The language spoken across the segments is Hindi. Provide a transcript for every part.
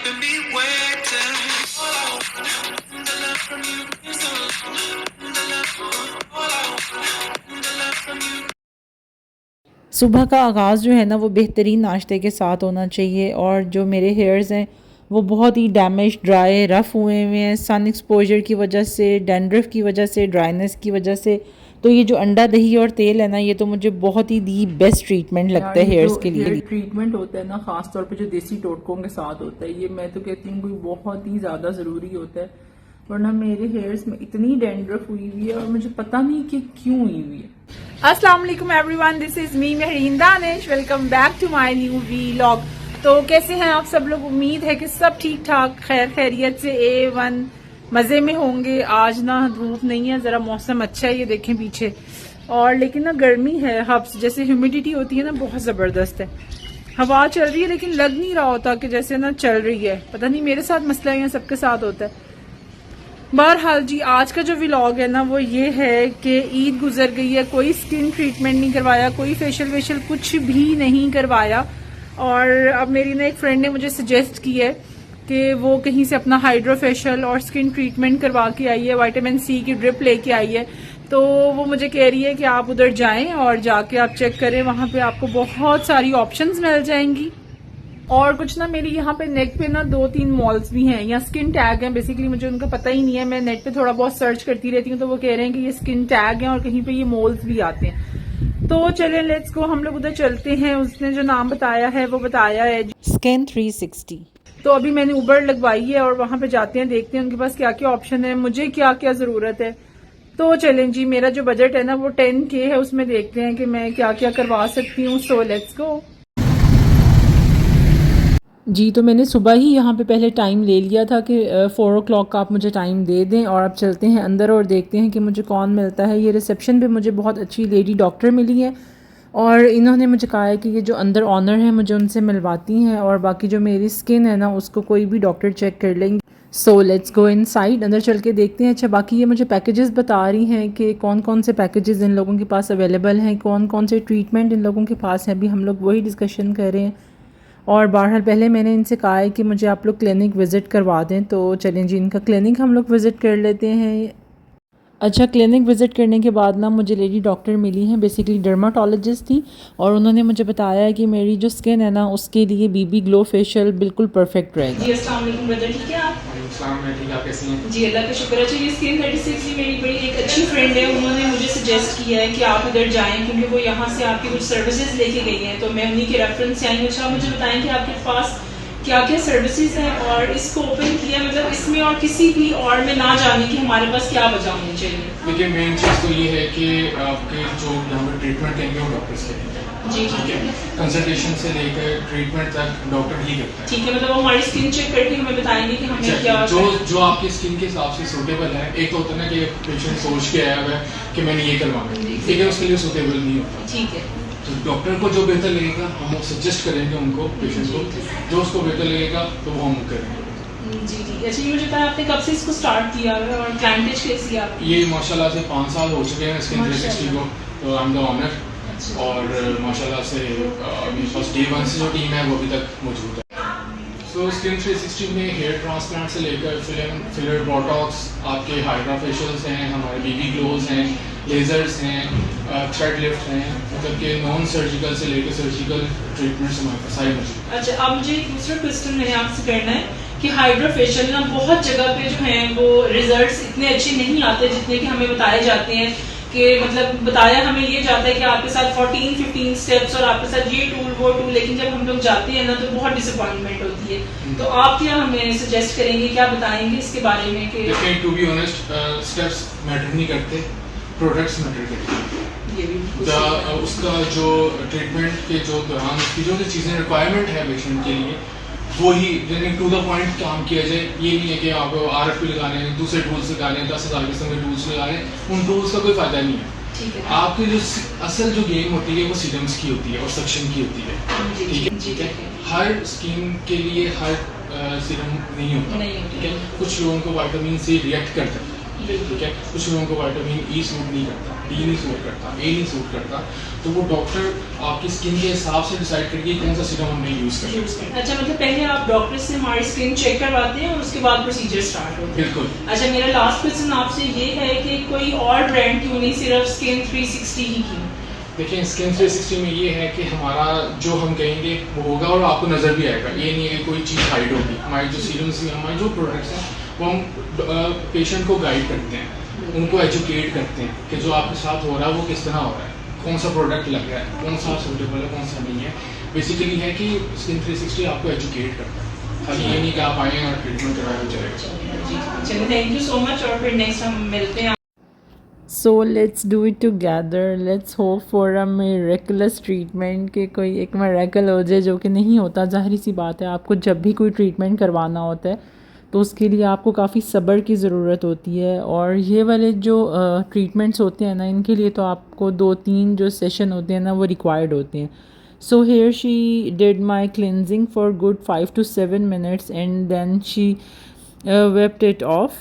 keeping me waiting. All I want, the love from you is the love, all I want, the love from you. सुबह का आगाज़ जो है ना वो बेहतरीन नाश्ते के साथ होना चाहिए। और जो मेरे हेयर्स हैं वो बहुत ही डैमेज, ड्राई, रफ़ हुए हुए हैं सन एक्सपोजर की वजह से, डैंड्रफ की वजह से, ड्राइनेस की वजह से। तो ये जो अंडा, दही और तेल है ना, ये तो मुझे बहुत ही दी बेस्ट ट्रीटमेंट लगता है ये हेयर्स जो के हेयर लिए। ट्रीटमेंट होता है ना, खास तौर पे जो देसी टोटकों के साथ होता है, ये मैं तो कहती हूँ कोई बहुत ही ज्यादा जरूरी होता है। वरना मेरे हेयर्स में इतनी डैंड्रफ हुई हुई है और मुझे पता नहीं कि क्यों हुई हुई है। अस्सलाम वालेकुम everyone, this is me Mehreen Danish. Welcome back to my new vlog. तो कैसे हैं आप सब लोग? उम्मीद है कि सब ठीक ठाक, खैर खैरियत से A1 मजे में होंगे। आज ना धूप नहीं है, जरा मौसम अच्छा है, ये देखें पीछे। और लेकिन ना गर्मी है, हब्स जैसे ह्यूमिडिटी होती है ना, बहुत जबरदस्त है। हवा चल रही है लेकिन लग नहीं रहा होता कि जैसे ना चल रही है। पता नहीं मेरे साथ मसला है, सबके साथ होता है। बहरहाल जी, आज का जो व्लॉग है ना वो ये है कि ईद गुजर गई है, कोई स्किन ट्रीटमेंट नहीं करवाया, कोई फेशियल वेशियल कुछ भी नहीं करवाया। और अब मेरी ना एक फ्रेंड ने मुझे सजेस्ट की है कि वो कहीं से अपना हाइड्रो फेशियल और स्किन ट्रीटमेंट करवा के आई है, विटामिन सी की ड्रिप लेके आई है। तो वो मुझे कह रही है कि आप उधर जाएं और जाके आप चेक करें, वहां पे आपको बहुत सारी ऑप्शंस मिल जाएंगी। और कुछ ना मेरी यहाँ पे नेक पे ना 2-3 मॉल्स भी हैं या स्किन टैग हैं। बेसिकली मुझे उनका पता ही नहीं है, मैं नेट पे थोड़ा बहुत सर्च करती रहती हूँ, तो वो कह रहे हैं कि ये स्किन टैग हैं और कहीं पे ये मॉल्स भी आते हैं। तो चलें, लेट्स गो, हम लोग उधर चलते हैं। उसने जो नाम बताया है वो बताया है स्किन 360। तो अभी मैंने उबर लगवाई है और वहां पे जाते हैं, देखते हैं उनके पास क्या क्या ऑप्शन है, मुझे क्या क्या जरूरत है। तो चलें जी, मेरा जो बजट है ना वो 10K है, उसमें देखते हैं कि मैं क्या क्या करवा सकती हूँ। सो लेट्स गो जी। तो मैंने सुबह ही यहाँ पे पहले टाइम ले लिया था कि 4 o'clock का आप मुझे टाइम दे दें। और अब चलते हैं अंदर और देखते हैं कि मुझे कौन मिलता है। ये रिसेप्शन पे मुझे बहुत अच्छी लेडी डॉक्टर मिली है और इन्होंने मुझे कहा है कि ये जो अंदर ऑनर है मुझे उनसे मिलवाती हैं, और बाकी जो मेरी स्किन है ना उसको कोई भी डॉक्टर चेक कर लेंगे। सो लेट्स गो इनसाइड, अंदर चल के देखते हैं। अच्छा, बाकी ये मुझे पैकेजेस बता रही हैं कि कौन कौन से पैकेजेस इन लोगों के पास अवेलेबल हैं, कौन कौन से ट्रीटमेंट इन लोगों के पास हैं। अभी हम लोग वही डिस्कशन कर रहे हैं। और बहरहाल पहले मैंने इनसे कहा है कि मुझे आप लोग क्लिनिक विज़िट करवा दें। तो चलें जी, इनका क्लिनिक हम लोग विज़िट कर लेते हैं। अच्छा, क्लिनिक विज़िट करने के बाद ना मुझे लेडी डॉक्टर मिली हैं, बेसिकली डर्माटोलॉजिस्ट थी। और उन्होंने मुझे बताया है कि मेरी जो स्किन है ना उसके लिए बीबी ग्लो फेशियल बिल्कुल परफेक्ट रहेगा। जी। अस्सलाम वालेकुम ब्रदर, ठीक है आप? मैं ठीक, आप कैसी हैं? जी, अल्लाह का शुक्र है। ये स्किन 36 की मेरी बड़ी एक अच्छी फ्रेंड है, उन्होंने मुझे सजेस्ट किया है कि आप इधर जाएं, क्योंकि वो यहाँ से आपकी कुछ सर्विसेज लेके गई हैं, तो मैं उन्हीं के रेफरेंस से आई हूँ। अच्छा, मुझे बताएं कि आपके पास क्या क्या सर्विसेज हैं और इसको ओपन किया, मतलब इसमें और किसी भी और में ना जाने की हमारे पास क्या वजह होनी चाहिए? देखिए, मेन चीज़ तो ये है कि आपके जो यहाँ पर ट्रीटमेंट लेंगे वो डॉक्टर से लेंगे। जी ठीक है, कंसल्टेशन से लेकर ट्रीटमेंट तक डॉक्टर ही करता है। ठीक है, मतलब वो हमारी स्किन चेक करके हमें बताएंगे कि हमें क्या जो आपकी स्किन के हिसाब से सूटेबल है। एक तो होता है ना कि पेशेंट सोच के आया हुआ है कि मैंने ये करवाना है, ठीक है, उसके लिए सूटेबल नहीं होता। ठीक है, तो डॉक्टर को जो बेहतर लगेगा हम सजेस्ट करेंगे उनको, पेशेंट को जो उसको बेहतर लगेगा तो वो हम करेंगे। जी ठीक है। अच्छा, ये मुझे बताया आपने कब से इसको स्टार्ट किया है और क्लाइंटेज कैसी है आपकी? ये माशाल्लाह से 5 साल हो चुके हैं स्किन 360 को, तो आई एम द ऑनर। और माशाल्लाह से अभी फर्स्ट डे 1 से जो टीम है वो अभी तक मौजूद है। सो स्किन 360 में हेयर ट्रांसप्लांट से लेकर फिलर, बोटॉक्स, आपके हाइड्रा फेशियल्स हैं, हमारे बीबी ग्लोज हैं, लेजर्स हैं, थ्रेड लिफ्ट हैं, मतलब कि नॉन सर्जिकल से लेकर सर्जिकल ट्रीटमेंट्स हमारे पास सारी मौजूद है। अच्छा, अब मुझे एक दूसरा क्वेश्चन मैंने आपसे करना है कि हाइड्रा फेशियल ना बहुत जगह पे जो हैं वो रिजल्ट्स इतने अच्छे नहीं आते जितने कि हमें बताए जाते हैं, कि मतलब बताया हमें ये जाता है कि आपके साथ 14-15 स्टेप्स और आपके साथ ये टूल वो टूल, लेकिन जब हम लोग जाते हैं ना तो बहुत डिसअपॉइंटमेंट होती है। तो आप क्या हमें सजेस्ट करेंगे, क्या बताएंगे इसके बारे में? कि देखिए, to be honest, steps matter नहीं करते, प्रोडक्ट्स मैटर करते हैं। ये भी उसका जो ट्रीटमेंट के जो दौरान उसकी जो चीज़ें रिक्वायरमेंट है पेशेंट के लिए वो ही टू द पॉइंट काम किया जाए। ये नहीं है कि आप RFP लगाने हैं, दूसरे टूल्स लगाने हैं, 10,000 किस्म के टूल्स लगाने हैं, उन टूल्स का कोई फ़ायदा नहीं है। ठीक है, आपकी जो असल जो गेम होती है वो सीरम्स की होती है और सक्शन की होती है। ठीक है, हर स्किन के लिए हर सीरम नहीं होता। ठीक है, कुछ लोगों को विटामिन C रिएक्ट करता है, ठीक है, कुछ लोगों को विटामिन E सूट नहीं करता, डी नहीं सूट करता, ए नहीं सूट करता, तो वो डॉक्टर आपकी स्किन के हिसाब से डिसाइड करेगी कौन सा सीरम हमने यूज़ करना है। अच्छा, मतलब पहले आप डॉक्टर से हमारी स्किन चेक करवाते हैं और उसके बाद प्रोसीजर स्टार्ट होता है। बिल्कुल। अच्छा, मेरा लास्ट क्वेश्चन आपसे ये है कि कोई और ब्रांड क्यों नहीं, सिर्फ स्किन 360 ही क्यों? देखिए, स्किन 360 में ये है कि हमारा जो हम कहेंगे वो होगा और आपको नज़र भी आएगा। ये नहीं है कि कोई चीज़ हाइड होगी। हमारी जो सीरम्स हैं, हमारे जो प्रोडक्ट्स हैं, वो हम पेशेंट को गाइड करते हैं, उनको एजुकेट करते हैं कि जो आपके साथ हो रहा है वो किस तरह हो रहा है, कौन सा प्रोडक्ट लग रहा है, कौन सा सूटेबल है, कौन सा नहीं है। बेसिकली है कि स्किन 360 आपको एजुकेट करता है, खाली ये नहीं कि आप आएँ और ट्रीटमेंट कराए चलेगा। चलिए, थैंक यू सो मच, और फिर नेक्स्ट हम मिलते हैं। So let's do it together. Let's hope for a miraculous treatment कि कोई एक miracle हो जाए, जो कि नहीं होता। ज़ाहिर सी बात है, आपको जब भी कोई ट्रीटमेंट करवाना होता है तो उसके लिए आपको काफ़ी सब्र की ज़रूरत होती है, और ये वाले जो ट्रीटमेंट्स होते हैं ना, इनके लिए तो आपको 2-3 जो सेशन होते हैं ना, वो रिक्वायर्ड होते हैं। So here she did my cleansing for good 5 to 7 minutes and then she wiped it off.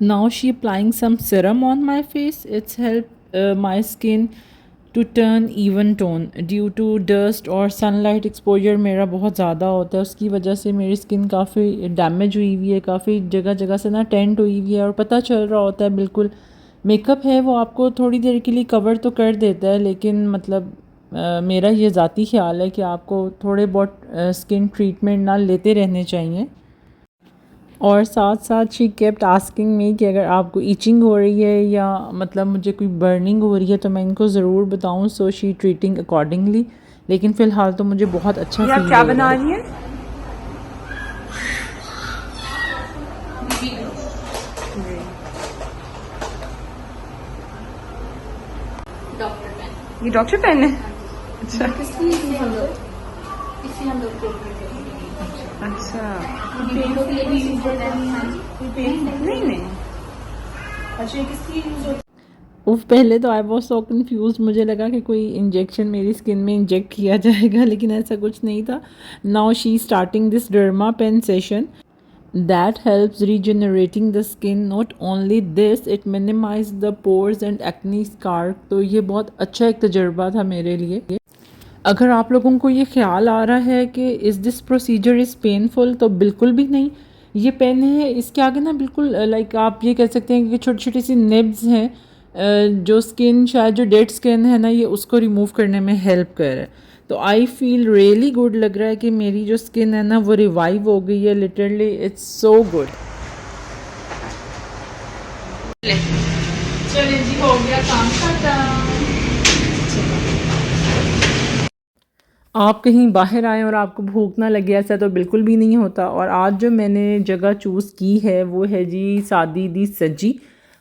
Now she applying some serum on my face. It's helped my skin to turn even tone due to dust और sunlight exposure मेरा बहुत ज़्यादा होता है, उसकी वजह से मेरी स्किन काफ़ी डैमेज हुई हुई है, काफ़ी जगह जगह से ना टेंट हुई हुई है, और पता चल रहा होता है बिल्कुल। मेकअप है वो आपको थोड़ी देर के लिए कवर तो कर देता है, लेकिन मतलब मेरा ये ज़ाती ख्याल है कि आपको थोड़े बहुत स्किन ट्रीटमेंट ना लेते रहने चाहिए। और साथ साथ शी केप्ट आस्किंग मी कि अगर आपको ईचिंग हो रही है या मतलब मुझे कोई बर्निंग हो रही है तो मैं इनको ज़रूर बताऊं। सो शी ट्रीटिंग अकॉर्डिंगली, लेकिन फ़िलहाल तो मुझे बहुत अच्छा आप क्या बना रही हैं? ये डॉक्टर पेन है? अच्छा अच्छा, नहीं नहीं, अच्छा ये किसकी यूज होती? उफ, पहले तो आई वॉज सो कन्फ्यूज, मुझे लगा कि कोई इंजेक्शन मेरी स्किन में इंजेक्ट किया जाएगा, लेकिन ऐसा कुछ नहीं था। Now she starting this derma pen session that helps regenerating the skin. Not only this, it minimize the pores and acne scar. तो ये बहुत अच्छा एक तजुर्बा था मेरे लिए। अगर आप लोगों को ये ख्याल आ रहा है कि is this procedure is painful, तो बिल्कुल भी नहीं। ये पेन है, इसके आगे ना बिल्कुल लाइक आप ये कह सकते हैं कि छोटी छोटी सी निब्स हैं जो स्किन, शायद जो डेड स्किन है ना, ये उसको रिमूव करने में हेल्प कर रहा है। तो आई फील रियली गुड, लग रहा है कि मेरी जो स्किन है ना वो रिवाइव हो गई है। Literally it's so good. चलिए जी, हो गया काम खत्म। आप कहीं बाहर आएँ और आपको भूख ना लगे, ऐसा तो बिल्कुल भी नहीं होता। और आज जो मैंने जगह चूज़ की है वो है जी सादी दी सज्जी,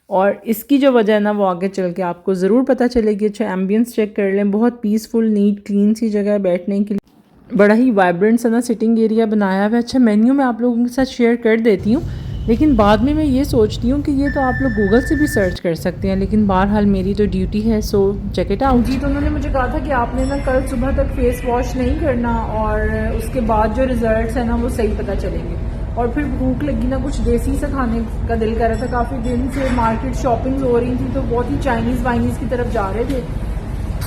और इसकी जो वजह है ना वो आगे चल के आपको ज़रूर पता चलेगी। अच्छा, एम्बियंस चेक कर लें, बहुत पीसफुल, नीट, क्लीन सी जगह है बैठने के लिए, बड़ा ही वाइब्रेंट सा ना सिटिंग एरिया बनाया हुआ है। अच्छा, मेन्यू मैं आप लोगों के साथ शेयर कर देती हूँ, लेकिन बाद में मैं ये सोचती हूँ कि ये तो आप लोग गूगल से भी सर्च कर सकते हैं, लेकिन बहरहाल मेरी तो ड्यूटी है, सो चेक इट आउट। जी, तो उन्होंने मुझे कहा था कि आपने ना कल सुबह तक फेस वॉश नहीं करना, और उसके बाद जो रिजल्ट्स हैं ना वो सही पता चलेंगे। और फिर भूख लगी ना, कुछ देसी सा खाने का दिल कर रहा था। काफ़ी दिन से मार्केट शॉपिंग हो रही थी, तो बहुत ही चाइनीज़ वाइनीज़ की तरफ जा रहे थे।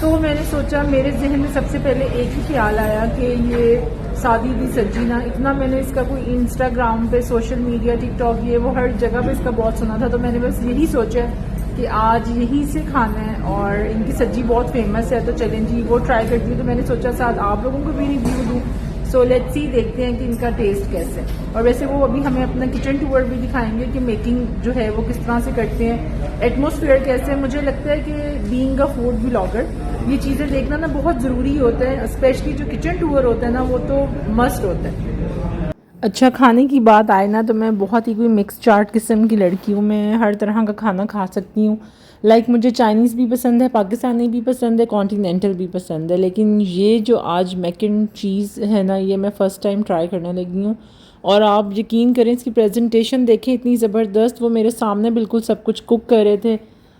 तो मैंने सोचा, मेरे जहन में सबसे पहले एक ही ख्याल आया कि ये सादी दी सज्जी ना, इतना मैंने इसका कोई इंस्टाग्राम पे, सोशल मीडिया, टिकटॉक, ये वो हर जगह पे इसका बहुत सुना था। तो मैंने बस यही सोचा कि आज यहीं से खाना है, और इनकी सज्जी बहुत फेमस है, तो चलें जी वो ट्राई करती हूँ। तो मैंने सोचा साथ आप लोगों को भी रिव्यू दूँ। सो लेट्स सी, देखते हैं कि इनका टेस्ट कैसे है। और वैसे वो अभी हमें अपना किचन टूर भी दिखाएंगे कि मेकिंग जो है वो किस तरह से करते हैं, एटमॉस्फेयर कैसे है। मुझे लगता है कि बीइंग अ फूड व्लॉगर ये चीज़ें देखना ना बहुत ज़रूरी होता है, स्पेशली जो किचन टूर होता है ना वो तो मस्ट होता है। अच्छा, खाने की बात आए ना तो मैं बहुत ही कोई मिक्स चार्ट किस्म की लड़की हूँ। मैं हर तरह का खाना खा सकती हूँ। लाइक मुझे चाइनीज़ भी पसंद है, पाकिस्तानी भी पसंद है, कॉन्टिनेंटल भी पसंद है, लेकिन ये जो आज मैक एंड चीज़ है ना, ये मैं फ़र्स्ट टाइम ट्राई करने लगी हूँ और आप यकीन करें इसकी प्रेजेंटेशन देखें इतनी ज़बरदस्त। वो मेरे सामने बिल्कुल सब कुछ कुक कर रहे थे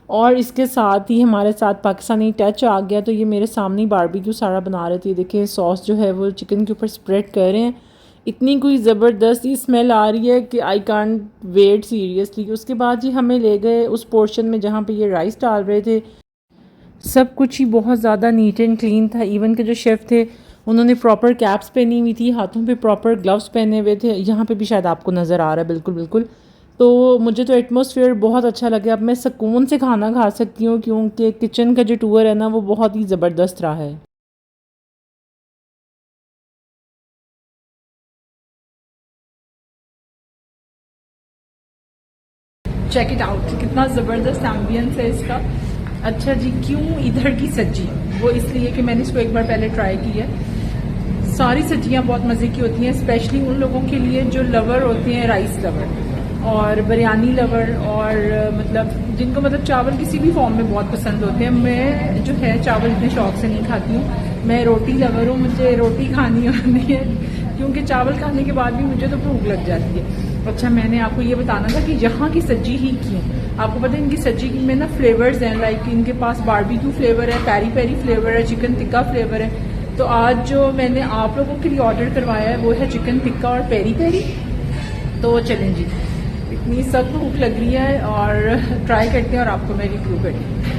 और इसके साथ ही हमारे साथ पाकिस्तानी टच आ गया। तो ये मेरे सामने ही बारबेक्यू सारा बना रहे थे। देखिए सॉस जो है वो चिकन के ऊपर स्प्रेड कर रहे हैं। इतनी कोई ज़बरदस्त ही स्मेल आ रही है कि आई कांट वेट सीरियसली। उसके बाद जी हमें ले गए उस पोर्शन में जहाँ पे ये राइस डाल रहे थे। सब कुछ ही बहुत ज़्यादा नीट एंड क्लीन था। इवन के जो शेफ़ थे उन्होंने प्रॉपर कैप्स पहनी हुई थी, हाथों पे प्रॉपर ग्लव्स पहने हुए थे। यहाँ पे भी शायद आपको नज़र आ रहा है, बिल्कुल बिल्कुल। तो मुझे तो एटमॉस्फेयर बहुत अच्छा लगा। अब मैं सुकून से खाना खा सकती हूँ क्योंकि किचन का जो टूर है ना वो बहुत ही ज़बरदस्त रहा है। चेक इट आउट, कितना ज़बरदस्त एम्बियंस है इसका। अच्छा जी, क्यों इधर की सब्जी? वो इसलिए कि मैंने इसको एक बार पहले ट्राई की है। सारी सब्जियां बहुत मज़े की होती हैं, स्पेशली उन लोगों के लिए जो लवर होते हैं, राइस लवर और बिरयानी लवर, और मतलब जिनको मतलब चावल किसी भी फॉर्म में बहुत पसंद होते हैं। मैं जो है चावल इतने शौक से नहीं खाती हूँ, मैं रोटी लवर हूँ। मुझे रोटी खानी होती है क्योंकि चावल खाने के बाद भी मुझे तो भूख लग जाती है। अच्छा, मैंने आपको ये बताना था कि यहाँ की सब्जी ही क्यों। आपको पता है इनकी सब्जी में ना फ्लेवर्स हैं, लाइक इनके पास बारबेक्यू फ्लेवर है, पेरी पेरी फ्लेवर है, चिकन टिक्का फ्लेवर है। तो आज जो मैंने आप लोगों के लिए ऑर्डर करवाया है वो है चिकन टिक्का और पेरी पेरी। तो चलें जी, इतनी सख्त भूख लग रही है और ट्राई करते हैं और आपको मैं रिव्यू करती हूँ।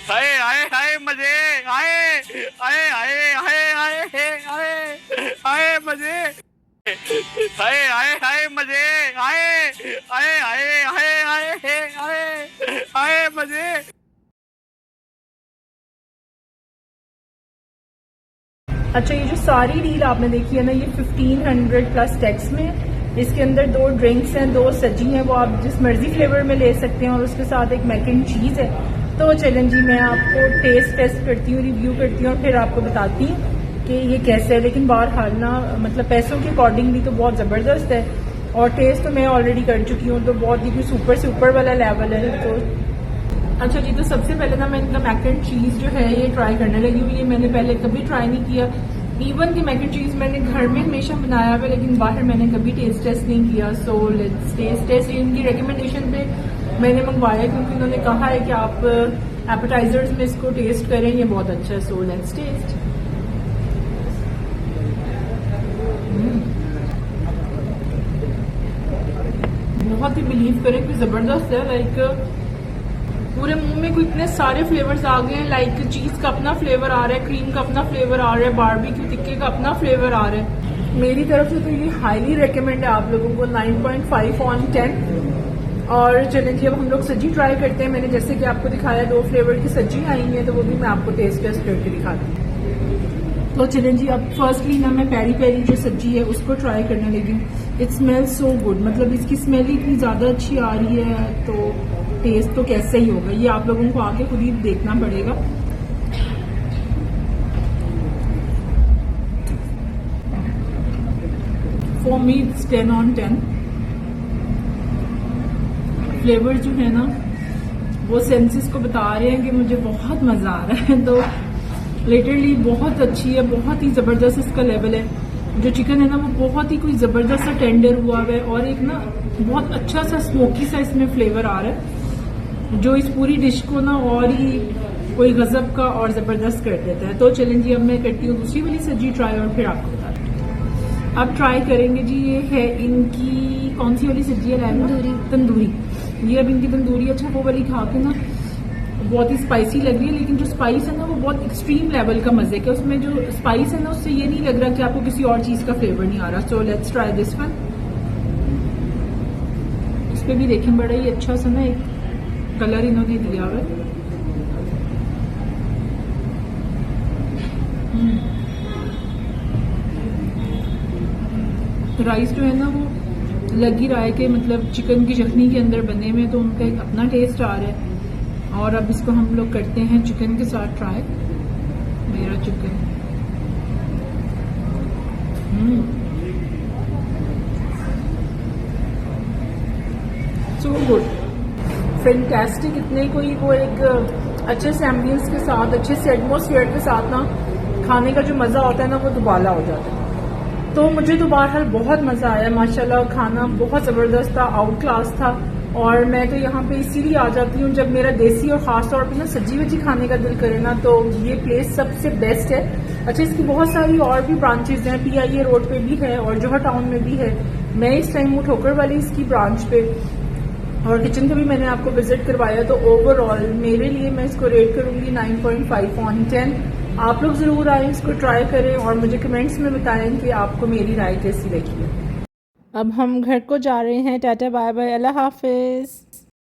हाय हाय हाय मजे, हाय हाय हाय हाय हाय हाय हाय मजे, हाय हाय हाय मजे, हाय हाय हाय हाय हाय हाय हाय मजे। अच्छा, ये जो सारी डील आपने देखी है ना, ये 1500 प्लस टैक्स में। इसके अंदर 2 ड्रिंक्स हैं, 2 सब्जी हैं, वो आप जिस मर्जी फ्लेवर में ले सकते हैं, और उसके साथ एक मैक एंड चीज़ है। तो चलें जी, मैं आपको टेस्ट करती हूँ, रिव्यू करती हूँ और फिर आपको बताती हूँ कि ये कैसे है। लेकिन बहरहाल ना, मतलब पैसों के अकॉर्डिंगली तो बहुत ज़बरदस्त है, और टेस्ट तो मैं ऑलरेडी कर चुकी हूँ, तो बहुत ही सुपर से ऊपर वाला लेवल है। तो अच्छा जी, तो सबसे पहले ना मैं इनका मैक एंड चीज़ जो है ये ट्राई करने लगी हूँ। ये मैंने पहले कभी ट्राई नहीं किया। इवन कि मैक एंड चीज़ मैंने घर में हमेशा बनाया हुआ, लेकिन बाहर मैंने कभी टेस्ट नहीं किया। So let's test. इनकी रिकमेंडेशन पे मैंने मंगवाया क्योंकि उन्होंने कहा है कि आप एपेटाइजर्स में इसको टेस्ट करें, ये बहुत अच्छा है। So let's test. बहुत ही बिलीव करें कि ज़बरदस्त है। लाइक पूरे मुंह में कोई इतने सारे फ्लेवर्स आ गए हैं। लाइक चीज़ का अपना फ्लेवर आ रहा है, क्रीम का अपना फ्लेवर आ रहा है, बारबेक्यू टिक्के का अपना फ्लेवर आ रहा है। मेरी तरफ से तो ये हाईली रेकमेंड है आप लोगों को, 9.5 on 10। और चलें जी, अब हम लोग सब्जी ट्राई करते हैं। मैंने जैसे कि आपको दिखाया 2 फ्लेवर की सब्जी आई है, तो वो भी मैं आपको टेस्ट करके दिखाती हूँ। तो चलें जी, अब फर्स्टली ना मैं पेरी पेरी जो सब्जी है उसको ट्राई करने लगी हूँ। इट स्मेल्स सो गुड, मतलब इसकी स्मेल ही इतनी ज़्यादा अच्छी आ रही है, तो टेस्ट तो कैसे ही होगा ये आप लोगों को आके खुद ही देखना पड़ेगा। For me it's 10 on 10। Flavour जो है ना वो सेंसेस को बता रहे हैं कि मुझे बहुत मज़ा आ रहा है। तो लिटरली बहुत अच्छी है, बहुत ही ज़बरदस्त इसका लेवल है। जो चिकन है ना वो बहुत ही कोई ज़बरदस्त सा टेंडर हुआ है, और एक ना बहुत अच्छा सा स्मोकी सा इसमें फ्लेवर आ रहा है, जो इस पूरी डिश को ना और ही कोई गजब का और ज़बरदस्त कर देता है। तो चलें जी, अब मैं करती हूँ दूसरी वाली सब्जी ट्राई और फिर आपको बताती हूँ। अब ट्राई करेंगे जी, ये है इनकी कौन सी वाली सब्जी है? तंदूरी। ये अब इनकी तंदूरी, अच्छा वो वाली खा के ना बहुत ही स्पाइसी लग रही है, लेकिन जो स्पाइस है ना वो बहुत एक्सट्रीम लेवल का मजे का। उसमें जो स्पाइस है ना उससे ये नहीं लग रहा कि आपको किसी और चीज़ का फ्लेवर नहीं आ रहा। So let's try this one. इस पर भी देखें बड़ा ही अच्छा सा ना एक कलर इन्होंने दिया हुआ है। राइस जो है ना वो लग ही रहा है कि मतलब चिकन की यखनी के अंदर बने हुए, तो उनका एक अपना टेस्ट आ रहा है। और अब इसको हम लोग करते हैं चिकन के साथ ट्राई। मेरा चिकन सो गुड, फैंटास्टिक। इतने कोई वो एक अच्छे से एम्बियंस के साथ, अच्छे से एटमॉस्फेयर के साथ ना खाने का जो मज़ा होता है ना वो दुबाला हो जाता है। तो मुझे तो बहरहाल बहुत मज़ा आया माशाल्लाह, खाना बहुत ज़बरदस्त था, आउट क्लास था। और मैं तो यहाँ पे इसीलिए आ जाती हूँ जब मेरा देसी और ख़ास तौर पे ना सजी वजी खाने का दिल करे ना, तो ये प्लेस सबसे बेस्ट है। अच्छा, इसकी बहुत सारी और भी ब्रांचेज हैं, PIA रोड पे भी है और जोहर टाउन में भी है। मैं इस टाइम हूँ ठोकर वाली इसकी ब्रांच पे, और किचन का भी मैंने आपको विजिट करवाया। तो ओवरऑल मेरे लिए मैं इसको रेट करूँगी 9.5 on 10। आप लोग ज़रूर आए, इसको ट्राई करें और मुझे कमेंट्स में बताएं कि आपको मेरी राय कैसी लगी है। अब हम घर को जा रहे हैं। टाटा बाय बाय, अल्लाह हाफिज़।